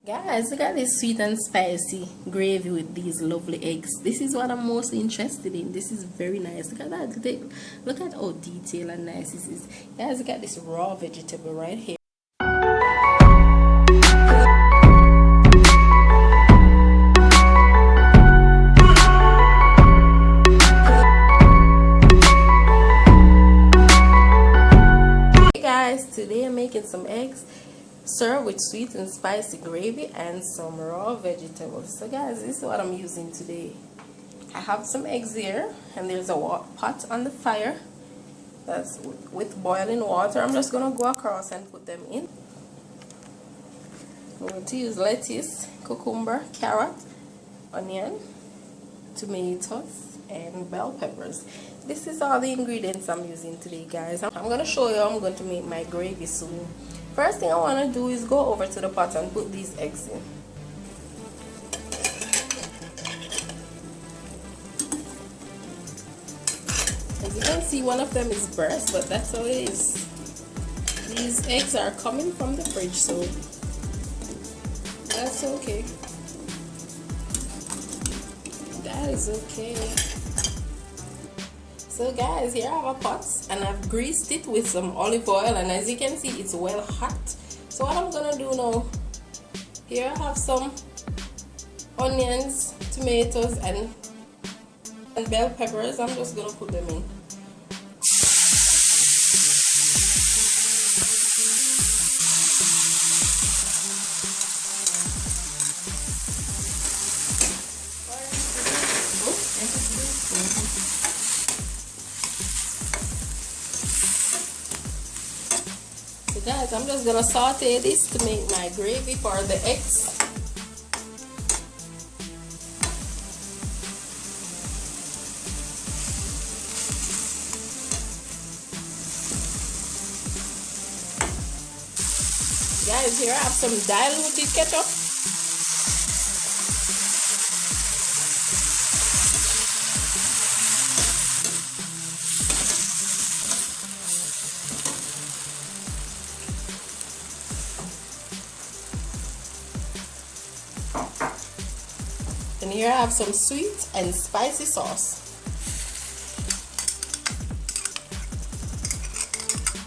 Guys, look at this sweet and spicy gravy with these lovely eggs. This is what I'm most interested in. This is very nice. Look at that. Look at how detailed and nice this is. Guys, look at this raw vegetable right here. Hey guys, today I'm making some eggs. Serve with sweet and spicy gravy and some raw vegetables. So guys, this is what I'm using today. I have some eggs here and there's a pot on the fire that's with boiling water. I'm just gonna go across and put them in. I'm going to use lettuce, cucumber, carrot, onion, tomatoes, and bell peppers. This is all the ingredients I'm using today, guys. I'm gonna show you how I'm going to make my gravy soon. First thing I want to do is go over to the pot and put these eggs in. As you can see, one of them is burst, but that's how it is. These eggs are coming from the fridge, so that's okay. That is okay. So guys, here I have a pot and I've greased it with some olive oil, and as you can see, it's well hot. So what I'm gonna do now, here I have some onions, tomatoes, and bell peppers. I'm just gonna put them in. Guys, I'm just gonna saute this to make my gravy for the eggs. Guys, here I have some diluted ketchup. And here I have some sweet and spicy sauce.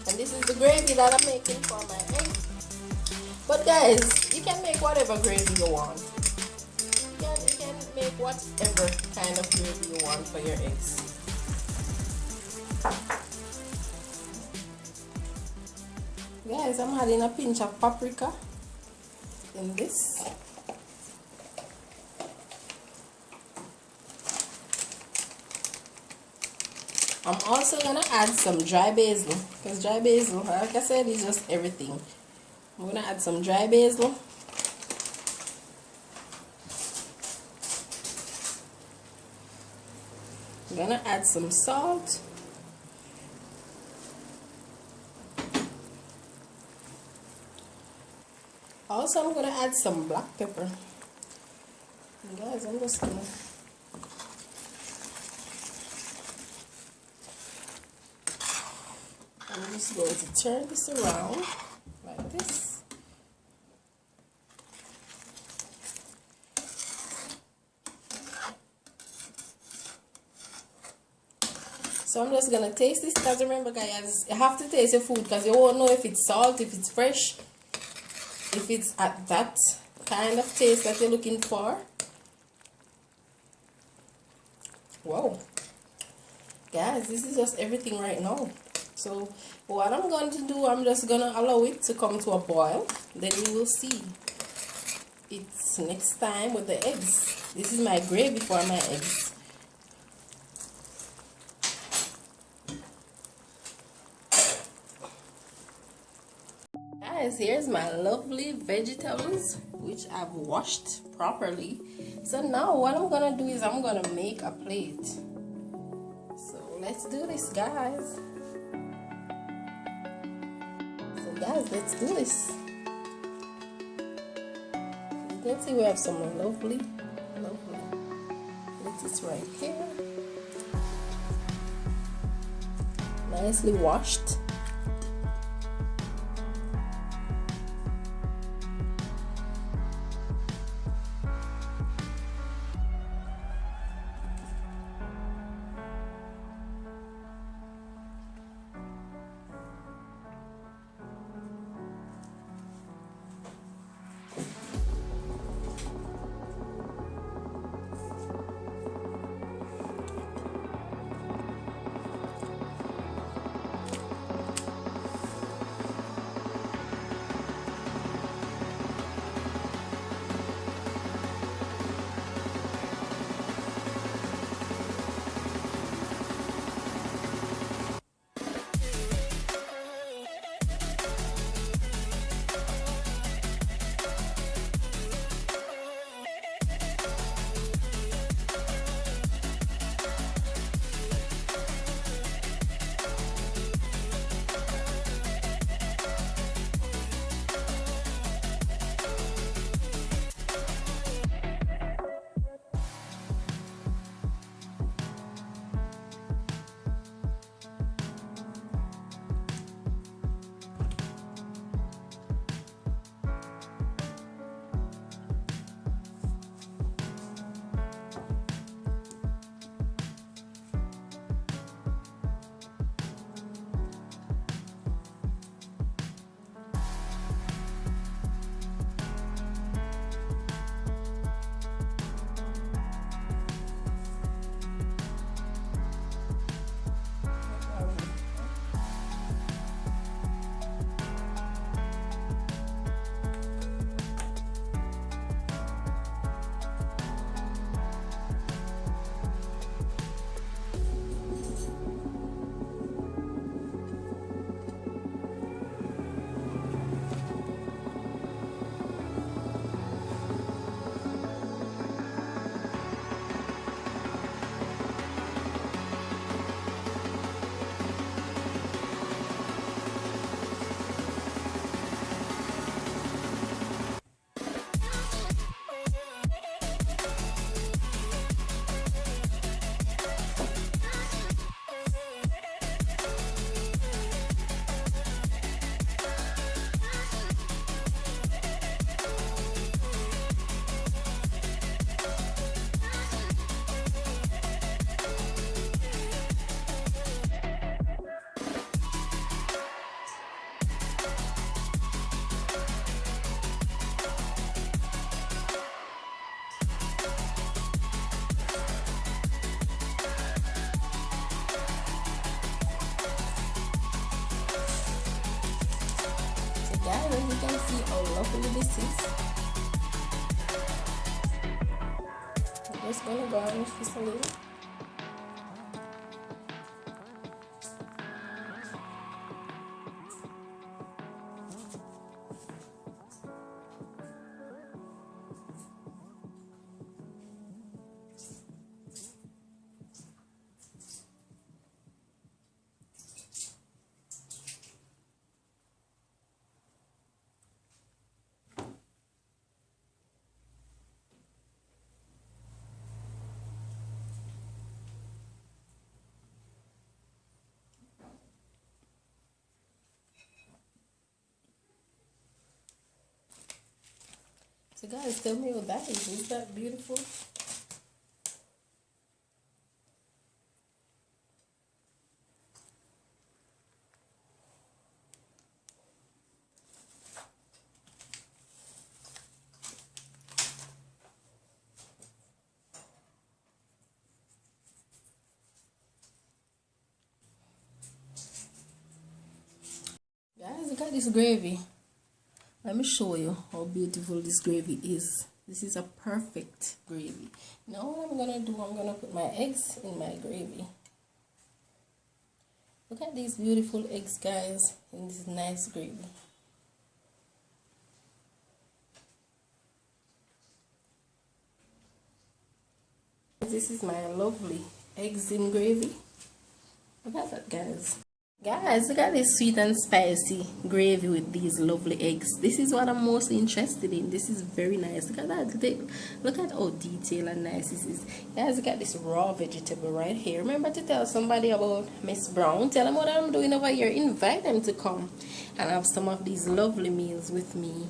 And this is the gravy that I'm making for my eggs. But guys, you can make whatever gravy you want. You can make whatever kind of gravy you want for your eggs. Guys, I'm adding a pinch of paprika in this. I'm also gonna add some dry basil, because dry basil, like I said, is just everything. I'm gonna add some dry basil. I'm gonna add some salt. Also, I'm gonna add some black pepper. And guys, I'm just gonna I'm just going to turn this around like this. So I'm just going to taste this, because remember guys, you have to taste your food, because you won't know if it's salt, if it's fresh, if it's at that kind of taste that you're looking for. Wow. Guys, this is just everything right now. So what I'm going to do, I'm just going to allow it to come to a boil. Then you will see it's next time with the eggs. This is my gravy for my eggs. Guys, here's my lovely vegetables, which I've washed properly. So now what I'm going to do is I'm going to make a plate. So let's do this, guys. Guys, let's do this. You can see we have some lovely lettuce right here, nicely washed. hopefully this is. I'm just gonna garnish this a little. So guys, tell me what that is. Is that beautiful? Guys, look at this gravy. Let me show you how beautiful this gravy is. This is a perfect gravy. Now what I'm gonna do, I'm gonna put my eggs in my gravy. Look at these beautiful eggs, guys, in this nice gravy. This is my lovely eggs in gravy. Look at that, guys. Guys, look at this sweet and spicy gravy with these lovely eggs. This is what I'm most interested in. This is very nice. Look at that. Look at how detailed and nice this is. Guys, look at this raw vegetable right here. Remember to tell somebody about Miss Brown. Tell them what I'm doing over here. Invite them to come and have some of these lovely meals with me.